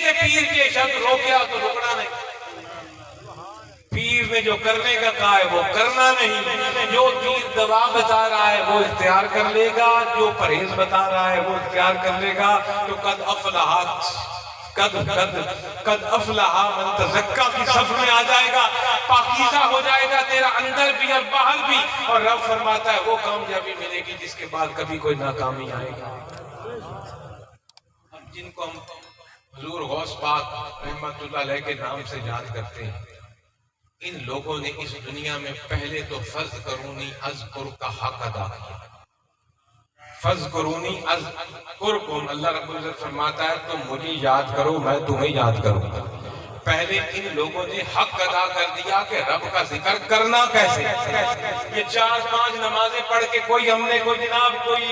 کہ پیر کے شبد روکیا تو رکنا نہیں. پیر نے جو کرنے کا کہا ہے وہ کرنا نہیں. جو تیر دوا بتا رہا ہے وہ اختیار کر لے گا, جو پرہیز بتا رہا ہے وہ اختیار کر لے گا. تو قد افلح من تزکا کی صف میں آ جائے گا, پاکیزہ ہو جائے گا تیرا اندر بھی اور باہر بھی. اور رب فرماتا ہے وہ کامیابی ملے گی جس کے بعد کبھی کوئی ناکامی آئے گا. جن کو ہم حضور غوث پاک رحمت اللہ علیہ کے نام سے یاد کرتے ہیں, ان لوگوں نے اس دنیا میں پہلے تو فذکرونی اذکر کا حق ادا کیا. فذکرونی اذکرکم, اللہ رب العزت فرماتا ہے تم مجھے یاد کرو میں تمہیں یاد کروں گا. پہلے ان لوگوں نے حق ادا کر دیا کہ رب کا ذکر کرنا کیسے. یہ 4-5 نمازیں پڑھ کے کوئی ہم نے کوئی جناب کوئی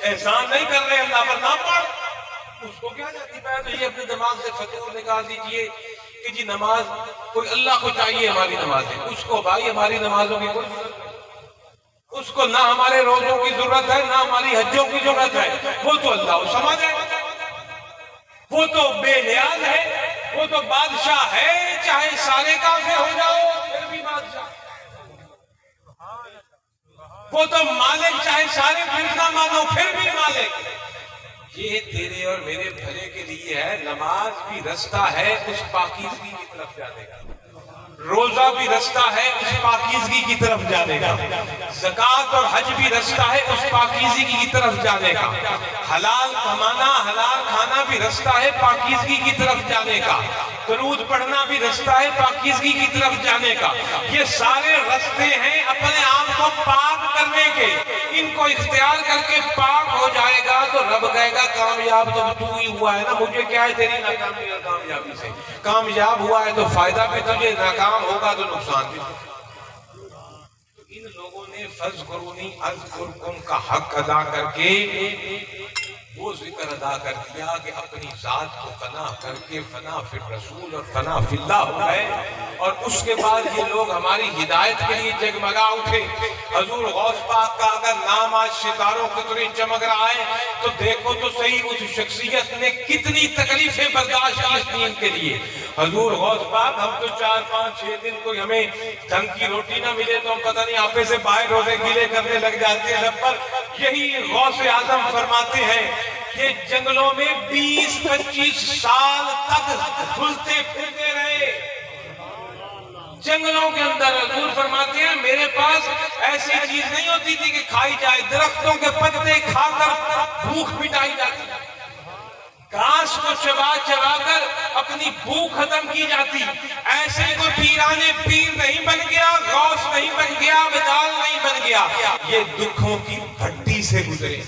احسان نہیں کر رہے اللہ پر, نہ پڑھ اس کو کیا جاتی ہے. تو یہ اپنے دماغ سے فتور نکال دیجئے کہ جی نماز کوئی اللہ کو چاہیے ہماری نمازیں, اس کو بھائی ہماری نمازوں کی کوئی ضرورت نہیں. اس کو نہ ہمارے روزوں کی ضرورت ہے نہ ہماری حجوں کی ضرورت ہے. وہ تو اللہ کو سمجھ ہے, وہ تو بے نیاز ہے, وہ تو بادشاہ ہے, چاہے سارے کام سے ہو جاؤ پھر بھی بادشاہ. وہ تو مالک, چاہے سارے پھر نہ مانو پھر بھی مالک. یہ تیرے اور میرے بھلے کے لیے ہے. نماز بھی رستہ ہے اس پاکیزگی کی طرف جانے کا, روزہ بھی رستہ ہے اس پاکیزگی کی طرف جانے کا, زکوٰۃ اور حج بھی رستہ ہے اس پاکیزگی کی طرف جانے کا, حلال کمانا حلال کھانا بھی رستہ ہے پاکیزگی کی طرف جانے کا, درود پڑھنا بھی رستہ ہے پاکیزگی کی طرف جانے کا. یہ سارے رستے ہیں اپنے آپ کو پاک کرنے کے. ان کو اختیار کر کے پاک ہو جائے گا تو رب کہے گا کامیاب تو ہی ہوا ہے نا, مجھے کیا ہے تیری ناکامی اور کامیابی سے. کامیاب ہوا ہے تو فائدہ بھی تجھے, ناکام ہوگا تو نقصان بھی. ان لوگوں نے فذکرونی اذکرکم کا حق ادا کر کے وہ ذکر ادا کر دیا کہ اپنی ذات کو فنا کر کے فنا فی الرسول اور فنا فی اللہ ہو گئے. اور اس کے بعد یہ لوگ ہماری ہدایت کے لیے جگمگا اٹھے. حضور غوث پاک کا اگر نام آج ستاروں کی طرح چمک رہا ہے تو دیکھو تو صحیح اس شخصیت نے کتنی تکلیفیں برداشت کی اس دین کے لیے. حضور غوث پاک, ہم تو 4-5-6 دن کوئی ہمیں ڈھنگ کی روٹی نہ ملے تو ہم پتہ نہیں آپے سے باہر روزے گیلے کرنے لگ جاتے ہیں رب پر. یہی غوث اعظم فرماتے ہیں کہ جنگلوں میں 20-25 سال تک گھلتے پھرتے رہے. جنگلوں کے اندر حضور فرماتے ہیں میرے پاس ایسی چیز نہیں ہوتی تھی کہ کھائی جائے, درختوں کے پتے کھا کر بھوک مٹائی جاتی, گھاس کو چبا چبا کر اپنی بھوک ختم کی جاتی. ایسے کوئی پیرانے پیر نہیں بن گیا, غوث نہیں بن گیا, بدال نہیں بن گیا. یہ دکھوں کی بھٹی سے گزرے,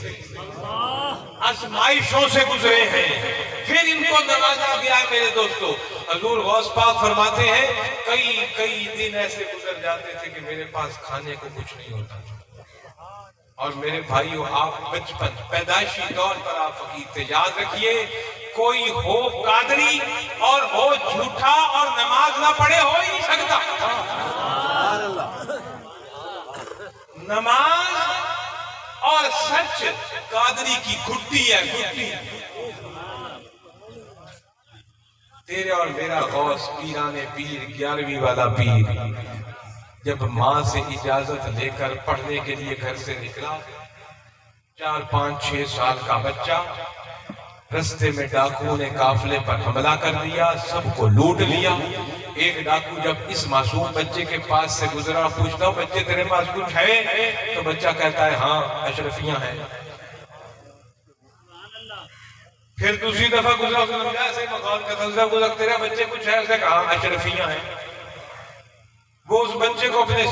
آزمائشوں سے گزرے ہیں, پھر ان کو نوازا گیا ہے. میرے دوستو, حضور غوث پاک فرماتے ہیں کئی دن ایسے گزر جاتے تھے کہ میرے پاس کھانے کو کچھ نہیں ہوتا تھا. اور میرے بھائیو, آپ بچپن پیدائشی طور پر آپ فقیر تھے. یاد رکھیے, کوئی ہو قادری اور ہو جھوٹا اور نماز نہ پڑھے ہو ہی نہیں سکتا. نماز اور سچ قادری کی گھٹی ہے, گھٹی. تیرے اور میرا غوث پیرانے پیر 11ویں والا پیر جب ماں سے اجازت لے کر پڑھنے کے لیے گھر سے نکلا, 4-5-6 سال کا بچہ, رستے میں ڈاکو نے قافلے پر حملہ کر دیا, سب کو لوٹ لیا. ایک ڈاکو جب اس معصوم بچے کے پاس سے گزرا, پوچھتا ہوں بچے تیرے پاس کچھ ہے؟ تو بچہ کہتا ہے ہاں اشرفیاں ہیں. پھر دوسری دفعہ گزرا, ایسے مقام کا تذکرہ گزرا, تیرے بچے کچھ ہے؟ اس نے کہا اشرفیاں ہیں. وہ اس بچے کو اپنے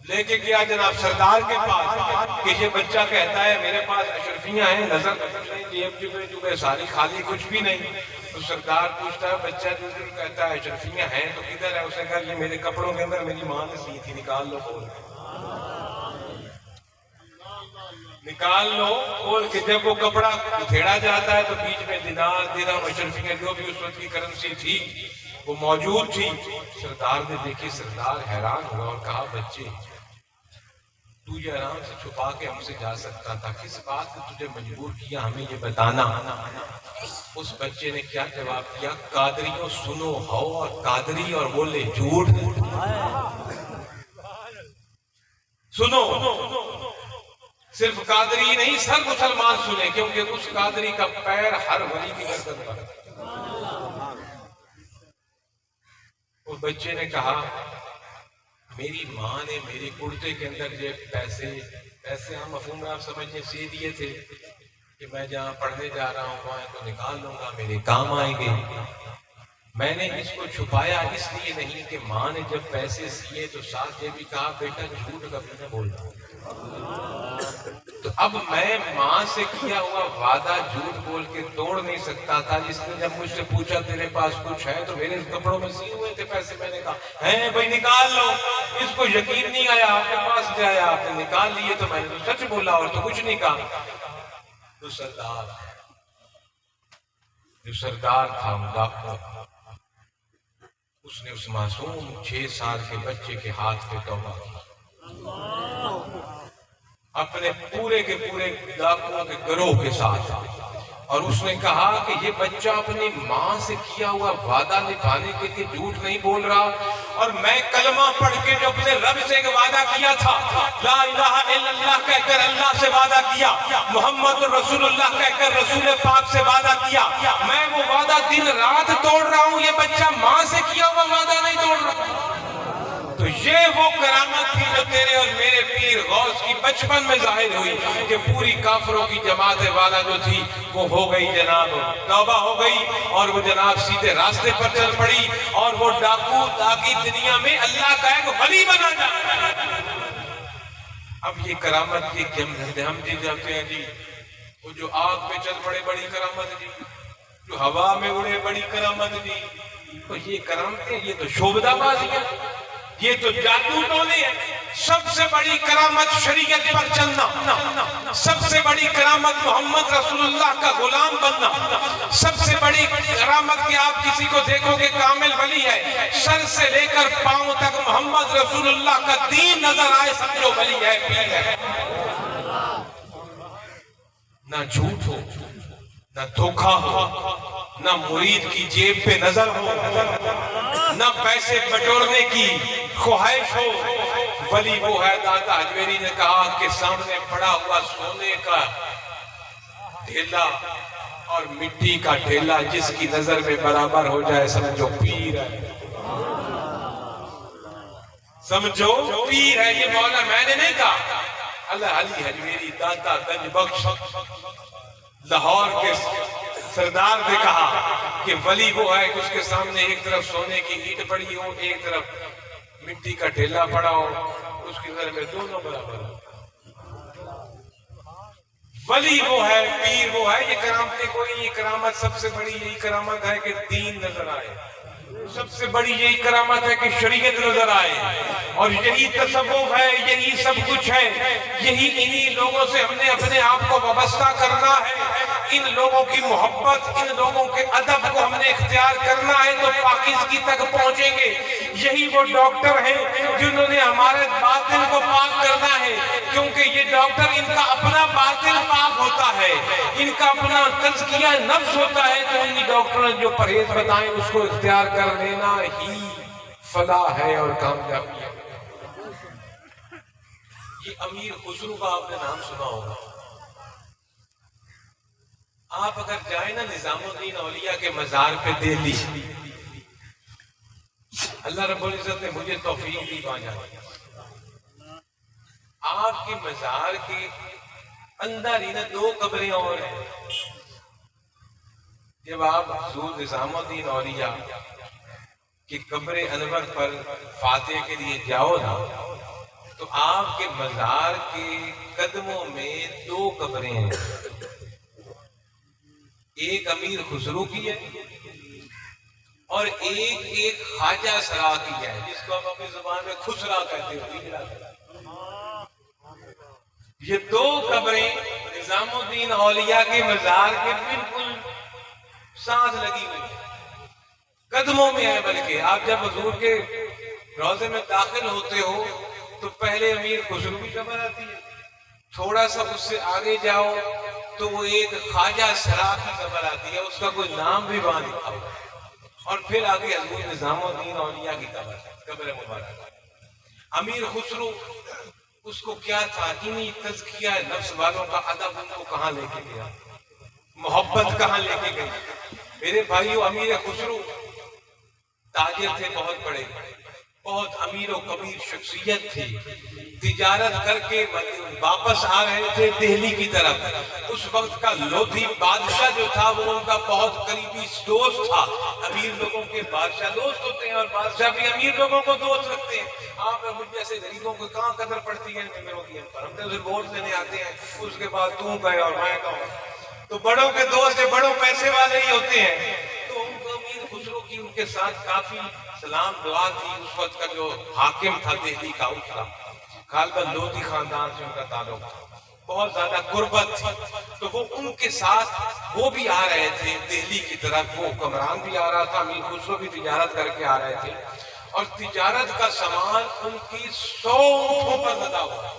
لے کے گیا جناب سردار کے پاس کہ یہ بچہ کہتا ہے میرے پاس اشرفیاں ہیں, نظر نہیں, جیب جبے ساری خالی, کچھ بھی نہیں. تو سردار پوچھتا ہے بچہ جو کہتا ہے اشرفیاں ہیں تو کدھر ہے؟ اس نے کہا یہ میرے کپڑوں کے اندر میری ماں نے سی تھی, نکال لو. نکال لو کھول کے. جب وہ کپڑا اتھیڑا جاتا ہے تو بیچ میں دینار درہم اشرفیاں جو بھی اس وقت کی کرنسی تھی وہ موجود تھی. سردار نے دیکھی, سردار حیران ہوا اور کہا بچے تو یہ آرام سے چھپا کے ہم سے جا سکتا تھا, کس بات نے تجھے مجبور کیا ہمیں یہ بتانا؟ اس بچے نے کیا جواب دیا؟ قادریوں سنو ہو اور قادری اور بولے جھوٹ. سنو، صرف قادری نہیں سر مسلمان سنے، کیونکہ اس قادری کا پیر ہر ولی کی گردن پر. اس بچے نے کہا میری ماں نے میری کرتے کے اندر جو پیسے ہم مفہوم آپ سمجھیں سی دیے تھے کہ میں جہاں پڑھنے جا رہا ہوں وہاں کو نکال لوں گا، میرے کام آئیں گے. میں نے اس کو چھپایا اس لیے نہیں کہ ماں نے جب پیسے سیے تو ساتھ یہ بھی کہا بیٹا جھوٹ کبھی نہ بولنا. تو اب میں ماں سے کیا ہوا وعدہ جھوٹ بول کے توڑ نہیں سکتا تھا. جس نے جب مجھ سے پوچھا تیرے پاس کچھ ہے تو میرے کپڑوں میں سیے ہوئے تھے پیسے، میں نے کہا ہیں بھائی نکال لو. اس کو یقین نہیں آیا، آپ کے پاس جایا آپ نے نکال لیے تو میں نے سچ بولا اور تو کچھ نہیں کہا. تو سردار تھا ڈاکٹر، اس نے اس معصوم 6 سال کے بچے کے ہاتھ پہ توبہ کی. اپنے پورے کے پورے ڈاکٹروں کے گروہ کے ساتھ، اور اس نے کہا کہ یہ بچہ اپنی ماں سے کیا ہوا وعدہ نبھانے کے لیے جھوٹ نہیں بول رہا. اور میں کلمہ پڑھ کے جو اپنے رب سے ایک وعدہ کیا تھا، لا الہ الا اللہ کہہ کر اللہ سے وعدہ کیا، محمد رسول اللہ کہہ کر رسول پاک سے وعدہ کیا، میں وہ وعدہ دن رات توڑ رہا ہوں. یہ بچہ ماں سے کیا ہوا وعدہ نہیں توڑ رہا. تو یہ وہ کرامت تھی جو تیرے اور میرے پیر غوث کی بچپن میں ظاہر ہوئی کہ پوری کافروں کی جماعت والا جو تھی وہ ہو گئی جناب، توبہ ہو گئی، اور وہ جناب سیدھے راستے پر چل پڑی، اور وہ ڈاکو داغی دنیا میں اللہ کا ایک ولی بنا جائے. اب یہ کرامت کی ہم جی جاتے ہیں جی، وہ جو آگ پہ چل پڑے بڑی کرامت جی، جو ہوا میں اڑے بڑی کرامت جی. تو یہ کرامتیں، یہ تو شعبدہ بازی ہے، یہ تو جادو ٹونے ہیں. سب سے بڑی کرامت شریعت پر چلنا، سب سے بڑی کرامت محمد رسول اللہ کا غلام بننا، سب سے بڑی کرامت کہ آپ کسی کو دیکھو کہ کامل ولی ہے، سر سے لے کر پاؤں تک محمد رسول اللہ کا دین نظر آئے، سمجھو ولی ہے، پیر ہے. نہ جھوٹ ہو، نہ دھوکہ ہو، نہ مرید کی جیب پہ نظر ہو، نہ پیسے بٹورنے کی خواہش ہو. ولی وہ ہے، داتا اجمیری نے کہا کہ سامنے پڑا ہوا سونے کا ڈھیلا اور مٹی کا ڈھیلا جس کی نظر میں برابر ہو جائے سمجھو پیر ہے، سمجھو پیر ہے. یہ مولا میں نے نہیں کہا، اللہ علی اجمیری داتا گنج بخش لاہور کے سردار نے کہا کہ ولی وہ ہے اس کے سامنے ایک طرف سونے کی اینٹ پڑی ہو، ایک طرف مٹی کا ڈھیلا پڑا ہو، اس کی نظر میں دونوں برابر ہو. ولی وہ ہے، پیر وہ ہے. یہ کرامتیں کوئی، یہ کرامت سب سے بڑی یہی کرامت ہے کہ دین نظر آئے، سب سے بڑی یہی کرامت ہے کہ شریعت نظر آئے، اور یہی تصوف ہے، یہی سب کچھ ہے. یہی انہی لوگوں سے ہم نے اپنے آپ کو وابستہ کرنا ہے. ان لوگوں کی محبت، ان لوگوں کے ادب کو ہم نے اختیار کرنا ہے تو پاکیزگی تک پہنچیں گے. یہی وہ ڈاکٹر ہیں جنہوں نے ہمارے باطن کو پاک کرنا ہے، کیونکہ یہ ڈاکٹر ان کا اپنا باطن پاک ہوتا ہے، ان کا اپنا تزکیہ نفس ہوتا ہے. تو انہی ڈاکٹروں نے جو پرہیز بتائیں اس کو اختیار کر لینا ہی فلاح ہے اور کامیابی ہے. یہ امیر خسرو کا آپ نے نام سنا ہوگا. آپ اگر جائیں نا نظام الدین اولیاء کے مزار پہ دہلی، اللہ رب العزت نے مجھے توفیق دی وہاں جانے. آپ کے مزار کے اندر ہی نا 2 قبریں اور ہیں. جب آپ حضور نظام الدین اولیاء کی قبر انور پر فاتح کے لیے جاؤ نا تو آپ کے مزار کے قدموں میں 2 قبریں ہیں. ایک امیر خسرو کی ہے اور ایک خواجہ سرا کی ہے، جس کو ہم اپنی زبان میں خسرا کہتے ہیں. یہ 2 قبریں نظام الدین اولیاء کے مزار کے بالکل ساتھ لگی ہوئی ہیں، قدموں میں ہے. بلکہ آپ جب حضور کے روضے میں داخل ہوتے ہو تو پہلے امیر خسرو کی قبر آتی ہے، تھوڑا سا اس سے آگے جاؤ تو وہ ایک خواجہ سرا کی قبر آتی ہے، اس کا کوئی نام بھی وہاں لکھا ہوا ہے، اور پھر آگے حضور نظام الدین اولیاء کی قبر مبارک۔ امیر خسرو، اس کو کیا تھا، انہی تزکیہ نفس والوں کا ادب ان کو کہاں لے کے گیا، محبت کہاں لے کے گئی۔ میرے بھائیو، امیر خسرو تاجر تھے، بہت بڑے، بہت امیر و کبیر شخصیت تھی، تجارت کر کے واپس آ رہے تھے دہلی کی طرف۔ اس وقت کا لودھی بادشاہ جو تھا وہ ان کا بہت قریبی دوست تھا۔ امیر لوگوں کے بادشاہ دوست ہوتے ہیں، اور بادشاہ بھی امیر لوگوں کو دوست رکھتے ہیں۔ آپ مجھ جیسے غریبوں کو کہاں قدر پڑتی ہے ہم تو ووٹ لینے آتے ہیں، اس کے بعد تو کہے اور میں کہوں، تو بڑوں کے دوست بڑوں پیسے والے ہی ہوتے ہیں۔ تو ان کو امیر خسرو کی ان کے ساتھ کافی سلام دعا تھی۔ اس وقت کا جو حاکم تھا دہلی کا، اس کا غالباً لودھی خاندان سے ان کا تعلق تھا، بہت زیادہ قربت تھی۔ تو وہ ان کے ساتھ وہ بھی آ رہے تھے دہلی کی طرف، وہ حکمران بھی آ رہا تھا، امیر خسرو بھی تجارت کر کے آ رہے تھے، اور تجارت کا سامان ان کی 100 اونٹوں پر لدا ہوا۔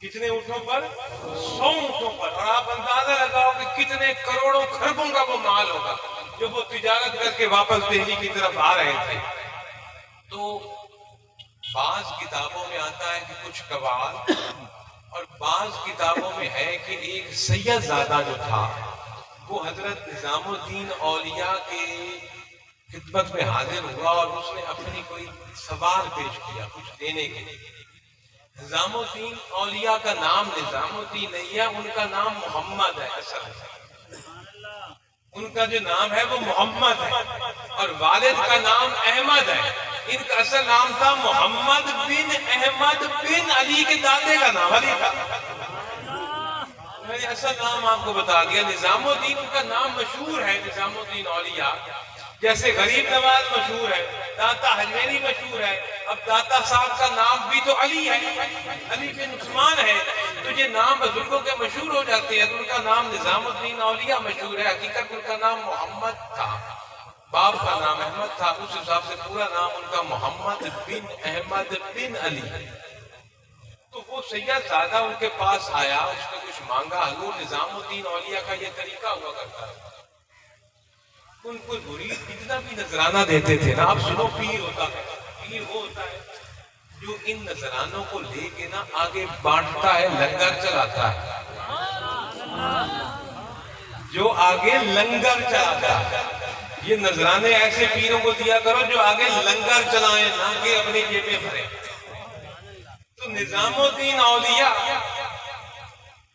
کتنے اونٹوں پر؟ 100 اونٹوں پر۔ اور آپ اندازہ لگاؤ کہ کتنے کروڑوں خربوں کا وہ مال ہوگا جو وہ تجارت کر کے واپس دہلی کی طرف آ رہے تھے۔ تو بعض کتابوں میں آتا ہے کہ کچھ قوال، اور بعض کتابوں میں ہے کہ ایک سید زادہ جو تھا وہ حضرت نظام الدین اولیاء کے خدمت میں حاضر ہوا، اور اس نے اپنی کوئی سوال پیش کیا کچھ دینے کے لیے۔ نظام الدین اولیاء کا نام نظام الدین نہیں ہے، ان کا نام محمد ہے، اصل ان کا جو نام ہے وہ محمد ہے، اور والد کا نام احمد ہے۔ ان کا اصل نام تھا محمد بن احمد بن علی کے دادے کا نام علی تھا۔ میں نے اصل نام آپ کو بتا دیا۔ نظام الدین ان کا نام مشہور ہے، نظام الدین اولیاء، جیسے غریب نواز مشہور ہے، داتا حجویری مشہور ہے۔ اب داتا صاحب کا نام بھی تو علی ہے، علی بن عثمان ہے، تو یہ نام بزرگوں کے مشہور ہو جاتے ہیں۔ تو ان کا نام نظام الدین اولیاء مشہور ہے، حقیقت ان کا نام محمد تھا، باپ کا نام احمد تھا، اس حساب سے پورا نام ان کا محمد بن احمد بن علی۔ تو وہ سید زادہ ان کے پاس آیا، اس نے کچھ مانگا۔ حضور نظام الدین اولیاء کا یہ طریقہ ہوا کرتا ہے، ان کو مرید کتنا بھی نذرانہ دیتے تھے نا۔ اب سنو، پیر ہوتا ہے، پیر وہ ہوتا ہے جو ان نذرانوں کو لے کے نا آگے بانٹتا ہے، لنگر چلاتا ہے، جو آگے لنگر چلاتا ہے۔ یہ نذرانے ایسے پیروں کو دیا کرو جو آگے لنگر چلائیں، نہ کہ اپنی جیبیں بھریں۔ تو نظام الدین اولیاء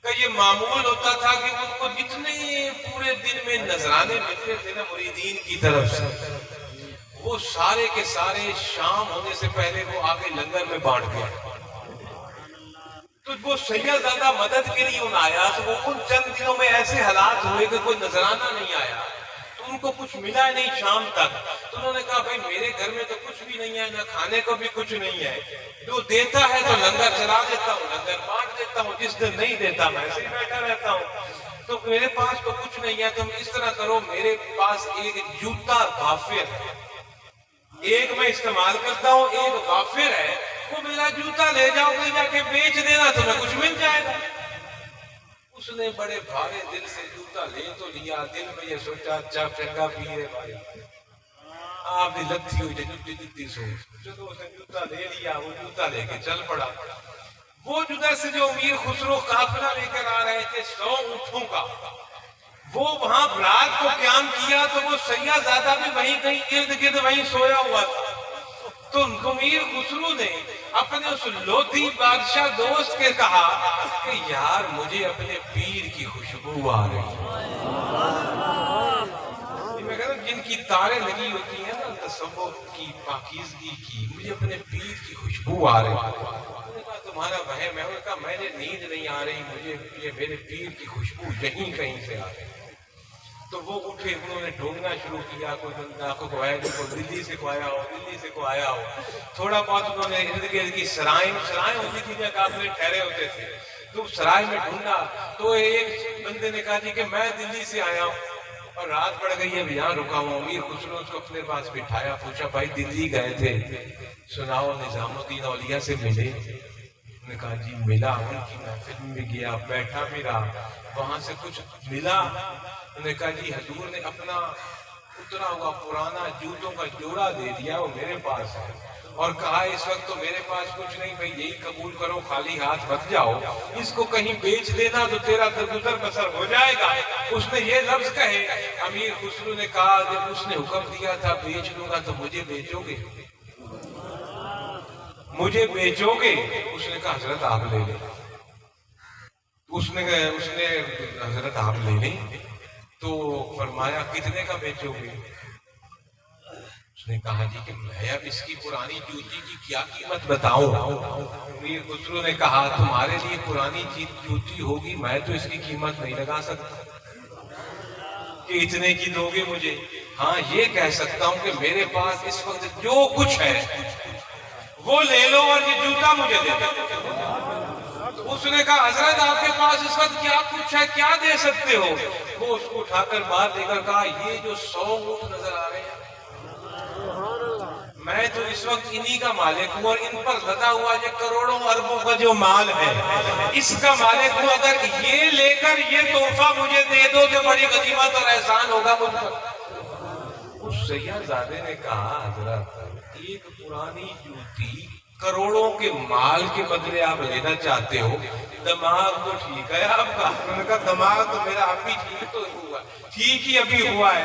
کا یہ معمول ہوتا تھا کہ ان کو جتنے پورے دن میں نذرانے ملتے تھے نا مریدین کی طرف سے، وہ سارے کے سارے شام ہونے سے پہلے وہ آگے لنگر میں بانٹ گیا۔ تو وہ سید زادہ مدد کے لیے آیا، تو وہ ان چند دنوں میں ایسے حالات ہوئے کہ کوئی نذرانہ نہیں آیا، تو ان کو کچھ ملا نہیں شام تک۔ تو انہوں نے کہا بھائی میرے گھر میں تو کچھ بھی نہیں ہے، نہ کھانے کو بھی کچھ نہیں ہے، جو دیتا ہے تو لنگر چلا دیتا ہوں، لنگر بانٹ دیتا ہوں، جس دن نہیں دیتا میں ایسے ہی بیٹھا رہتا ہوں، تو میرے پاس تو کچھ نہیں ہے۔ تم اس طرح کرو، میرے پاس ایک جوتا غافر ہے، ایک میں استعمال کرتا ہوں، ایک غافر ہے، وہ میرا جوتا لے جاؤ، کہیں جا کے بیچ دینا، تمہیں کچھ مل جائے گا۔ اس نے بڑے بھارے دل سے جوتا لے تو لیا، دل میں یہ سوچا اچھا چنگا پیر ہے بھائی، آپ بھی لگتی ہوئی جتی جتی سوچ، چلو اس نے جوتا لے لیا، وہ جوتا لے کے چل پڑا۔ وہ جدھر سے جو امیر خسرو قافلہ لے کر آ رہے تھے 100 اونٹوں کا، وہ وہاں رات کو قیام کیا، تو وہ سید زادہ بھی وہیں کہیں ارد گرد وہیں سویا ہوا تھا۔ تو امیر خسرو نے اپنے اس لودھی بادشاہ دوست کے کہا کہ یار مجھے اپنے پیر کی خوشبو آ رہی ہے۔ میں کہتا ہوں جن کی تاریں لگی ہوتی ہیں نا تصوف کی، پاکیزگی کی، مجھے اپنے پیر کی خوشبو آ رہی ہے۔ تمہارا وہم ہے؟ انہوں نے کہا میں نے نیند نہیں آ رہی، مجھے میرے پیر کی خوشبو یہیں کہیں سے آ رہی ہے۔ تو وہ اٹھے، انہوں نے ڈھونڈنا شروع کیا، کوئی بندہ کو آیا، کوئی دلی سے کو آیا ہو، دلی سے کو آیا ہو۔ تھوڑا بہت انہوں نے ارد گرد کی سرائیں ہوتی تھی جہاں قافلے ٹھہرے ہوتے تھے، تو سرائے میں ڈھونڈا، تو ایک بندے نے کہا جی کہ میں دلی سے آیا ہوں اور رات پڑ گئی ہے، یہاں رکا ہوں۔ امیر خسرو اس کو اپنے پاس بٹھایا، پوچھا بھائی دلی گئے تھے، سناؤ نظام الدین اولیاء سے ملے؟ نے کہا جی ملا، ان کی محفل میں گیا، بیٹھا بھی رہا، وہاں سے کچھ ملا. انہوں نے کہا جی حضور نے اپنا اترا ہوا پرانا جوتوں کا جوڑا دے دیا، وہ میرے پاس ہے، اور کہا اس وقت تو میرے پاس کچھ نہیں بھائی، یہی قبول کرو، خالی ہاتھ مت جاؤ، اس کو کہیں بیچ دینا تو تیرا درگزر بسر ہو جائے گا. اس نے یہ لفظ کہے. امیر خسرو نے کہا جب اس نے حکم دیا تھا بیچ لوں گا تو مجھے بیچو گے؟ مجھے بیچو گے؟ اس نے کہا حضرت آپ لے لیں. اس نے حضرت آپ لے لیں. تو فرمایا کتنے کا بیچو گے؟ اس نے کہا جی کہ میں اب اس کی پرانی جوتی کی کیا قیمت بتاؤں. امیر خسرو نے کہا تمہارے لیے پرانی جوتی ہوگی، میں تو اس کی قیمت نہیں لگا سکتا کہ اتنے کی دو گے مجھے. ہاں یہ کہہ سکتا ہوں کہ میرے پاس اس وقت جو کچھ ہے وہ لے لو اور یہ جوتا مجھے دے دو. اس نے کہا حضرت آپ کے پاس اس وقت کیا کچھ ہے، کیا دے سکتے ہو؟ وہ اس کو اٹھا کر باہر لے کر کہا یہ جو 100 اونٹ نظر آ رہے ہیں میں تو اس وقت انہی کا مالک ہوں، اور ان پر لدا ہوا یہ کروڑوں اربوں کا جو مال ہے اس کا مالک ہوں. اگر یہ لے کر یہ تحفہ مجھے دے دو تو بڑی غنیمت اور احسان ہوگا مجھ پر. اس سیاح زادے نے کہا حضرت ایک پرانی جوتی کروڑوں کے مال کے بدلے آپ لینا چاہتے ہو؟ دماغ تو ٹھیک ہے آپ کا. انہوں نے کہا دماغ تو میرا ابھی ٹھیک تو ہوا، ٹھیک ہی ابھی ہوا ہے.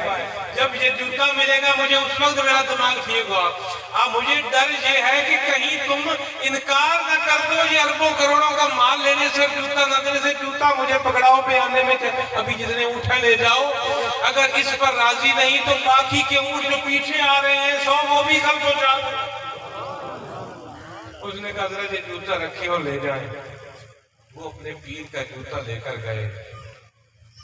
جب یہ جوتا ملے گا مجھے اس وقت میرا دماغ ٹھیک ہوا. اب مجھے ڈر یہ ہے کہ کہیں تم انکار نہ کر دو یہ اربوں کروڑوں کا مال لینے سے، جوتا نہ دینے سے. جوتا مجھے پکڑاؤ پہ آنے میں ابھی جتنے اونٹیں لے جاؤ، اگر اس پر راضی نہیں تو باقی کے اونٹ جو پیچھے آ رہے ہیں 100 وہ بھی کل پہنچا دو. اس نے کہا حضرت یہ جوتا رکھے اور لے جائیں. وہ اپنے پیر کا جوتا لے کر گئے،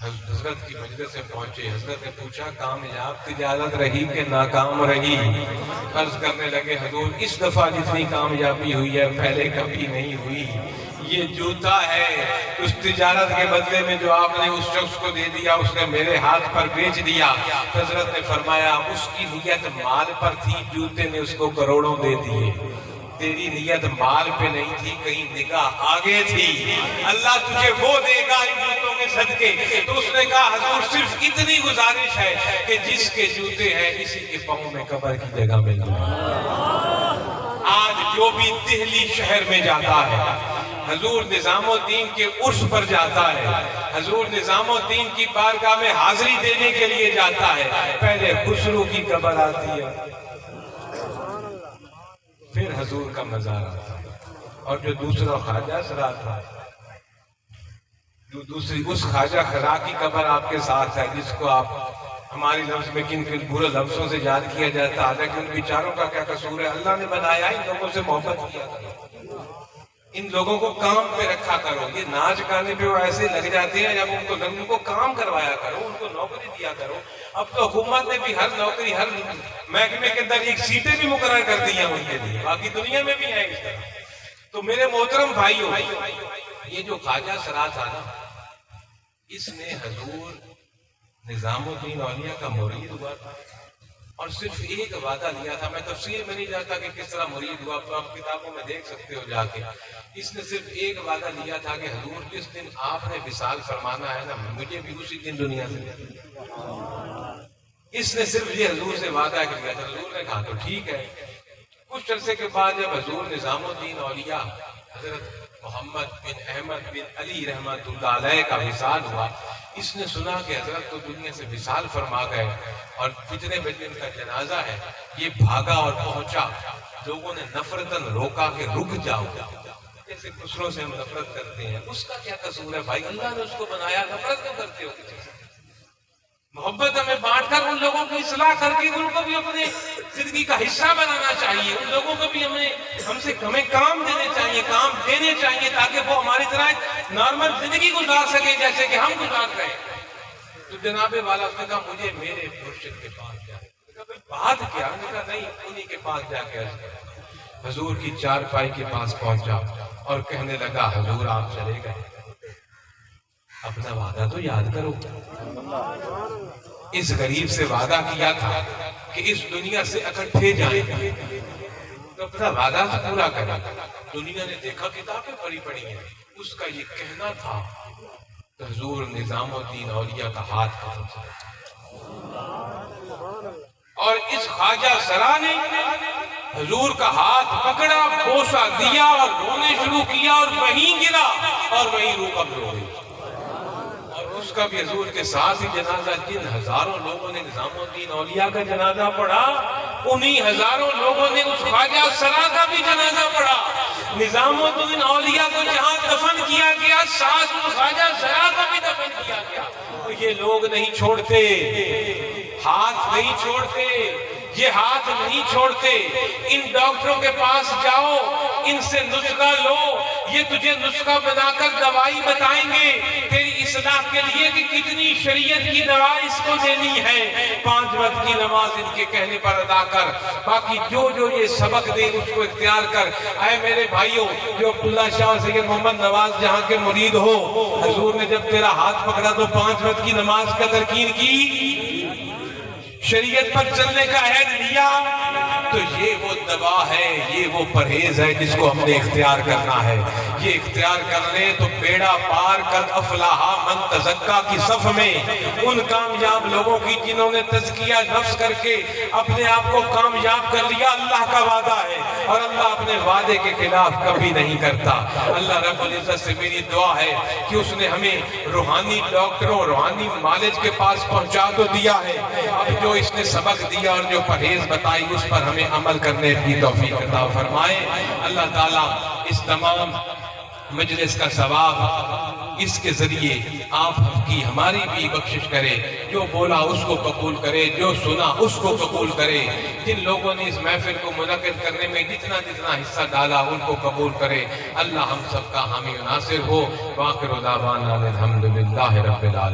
حضرت کی مجلس سے پہنچے. حضرت نے پوچھا کامیاب تجارت رہی کہ ناکام رہی؟ عرض کرنے لگے حضور اس دفعہ جتنی کامیابی ہوئی ہے پہلے کبھی نہیں ہوئی. یہ جوتا ہے اس تجارت کے بدلے میں جو آپ نے اس شخص کو دے دیا، اس نے میرے ہاتھ پر بیچ دیا. حضرت نے فرمایا اس کی نیت مال پر تھی، جوتے نے اس کو کروڑوں دے دیے. تیری نیت مال پہ نہیں تھی، کہیں نگاہ آگے تھی. اللہ تجھے وہ دے گا ان جوتوں کے صدقے. تو اس نے کہا حضور صرف اتنی گزارش ہے کہ جس کے جوتے ہیں اسی کے پاؤں میں قبر کی جگہ مل جائے. آج جو بھی دہلی شہر میں جاتا ہے، حضور نظام الدین کے عرس پر جاتا ہے، حضور نظام الدین کی بارگاہ میں حاضری دینے کے لیے جاتا ہے، پہلے خسرو کی قبر آتی ہے، پھر حضور کا مزار آتا ہے. اور جو دوسرا خواجہ سرا تھا، جو دوسری اس خواجہ خرا کی قبر آپ کے ساتھ ہے، جس کو آپ ہماری لفظ میں کن کن برے لفظوں سے یاد کیا جاتا ہے، لیکن ان بیچاروں کا کیا قصور ہے؟ اللہ نے بنایا ان لوگوں سے محبت کیا کرو، ان لوگوں کو کام پہ رکھا کرو. یہ ناچ گانے پہ وہ ایسے لگ جاتے ہیں، جب ان کو کام کروایا کرو، ان کو نوکری دیا کرو. اب تو حکومت نے بھی ہر نوکری، ہر محکمے کے اندر ایک سیٹیں بھی مقرر کر دی ہیں ان کے لیے، باقی دنیا میں بھی ہیں اس طرح. تو میرے محترم بھائیوں، یہ جو خواجہ سرا تھا نا، اس نے حضور نظام الدین اولیاء کا مرید ہوا تھا، اور صرف ایک وعدہ لیا تھا. میں تفصیل میں نہیں جاتا کہ کس طرح مرید ہوا، تو آپ کتابوں میں دیکھ سکتے ہو جا کے. اس نے صرف ایک وعدہ لیا تھا کہ حضور جس دن آپ نے وصال فرمانا ہے نا، مجھے بھی اسی دن دنیا سے. اس نے صرف یہ حضور سے وعدہ کیا تھا. حضور نے کہا تو ٹھیک ہے. کچھ عرصے کے بعد جب حضور نظام الدین اولیاء حضرت محمد بن احمد بن علی رحمۃ اللہ علیہ کا وصال ہوا، اس نے سنا کہ حضرت تو دنیا سے وصال فرما گئے اور فتنے بجے ان کا جنازہ ہے. یہ بھاگا اور پہنچا. لوگوں نے نفرتاً روکا کہ رک جاؤ، جیسے دوسروں سے ہم نفرت کرتے ہیں. اس کا کیا قصور ہے بھائی؟ اللہ نے اس کو بنایا، نفرت کیوں کرتے ہو کسی سے؟ محبت ہمیں بانٹ کر ان لوگوں کی اصلاح کر کے ان کو بھی اپنے زندگی کا حصہ بنانا چاہیے. ان لوگوں کو بھی ہمیں کام دینے چاہیے، کام دینے چاہیے، تاکہ وہ ہماری طرح ایک نارمل زندگی گزار سکے جیسے کہ ہم گزار رہے ہیں. تو جناب والا اس نے کہا مجھے میرے مرشد کے پاس جائے. بات کیا؟ نے کہا نہیں، انہی کے پاس جا کے حضور کی چارپائی کے پاس پہنچا اور کہنے لگا حضور آپ چلے گئے، اپنا وعدہ تو یاد کرو. اس غریب سے وعدہ کیا تھا کہ اس دنیا سے اکٹھے جائیں گے، تو اپنا وعدہ پورا کرے. دنیا نے دیکھا کتابیں پڑھی ہیں، اس کا یہ کہنا تھا حضور نظام الدین اولیاء کا ہاتھ کفن سے اور اس خواجہ سرا نے حضور کا ہاتھ پکڑا، بوسہ دیا اور رونے شروع کیا اور وہیں گرا اور وہیں روح قبض ہو گئی۔ اور اس کا بھی حضور کے ساتھ ہی جنازہ، جن ہزاروں لوگوں نے نظام الدین اولیاء کا جنازہ پڑھا، انہی ہزاروں لوگوں نے اس خواجہ سرا کا بھی جنازہ پڑھا۔ نظام الدین اولیاء کو جہاں دفن کیا گیا، ساتھ اس خواجہ سرا کا بھی دفن کیا گیا۔ اور یہ لوگ نہیں چھوڑتے، ہاتھ نہیں چھوڑتے، یہ ہاتھ نہیں چھوڑتے۔ ان ڈاکٹروں کے پاس جاؤ، ان سے نسخہ لو، یہ تجھے نسخہ بنا کر دوائی بتائیں گے تیری اصلاح کے لیے کہ کتنی شریعت کی دوا اس کو دینی ہے۔ 5 وقت کی نماز ان کے کہنے پر ادا کر، باقی جو یہ سبق دے اس کو اختیار کر۔ اے میرے بھائیوں، جو عبداللہ شاہ سید محمد نواز جہاں کے مرید ہو، حضور نے جب تیرا ہاتھ پکڑا تو 5 وقت کی نماز کا تلقین کی، شریعت پر چلنے کا عہد لیا، تو یہ وہ دوا ہے، یہ وہ پرہیز ہے جس کو ہم نے اختیار کرنا ہے۔ یہ اختیار کر لیں تو بیڑا پار کر افلاح من تزکا کی صف میں ان کامیاب لوگوں کی جنہوں نے تزکیہ نفس کر کے اپنے آپ کو کامیاب کر لیا۔ اللہ کا وعدہ ہے اور اللہ اپنے وعدے کے خلاف کبھی نہیں کرتا۔ اللہ رب العزت سے میری دعا ہے کہ اس نے ہمیں روحانی ڈاکٹروں، روحانی معالج کے پاس پہنچا تو دیا ہے، اب جو اس نے سبق دیا اور جو پرہیز بتائی اس پر ہمیں عمل کرنے کی توفیق عطا فرمائے۔ اللہ تعالیٰ اس تمام مجلس کا ثواب اس کے ذریعے آپ کی ہماری بھی بخشش کرے، جو بولا اس کو قبول کرے، جو سنا اس کو قبول کرے، جن لوگوں نے اس محفل کو منعقد کرنے میں جتنا حصہ ڈالا ان کو قبول کرے۔ اللہ ہم سب کا حامی و ناصر ہو۔ وآخر دعوانا الحمدللہ رب العالمین۔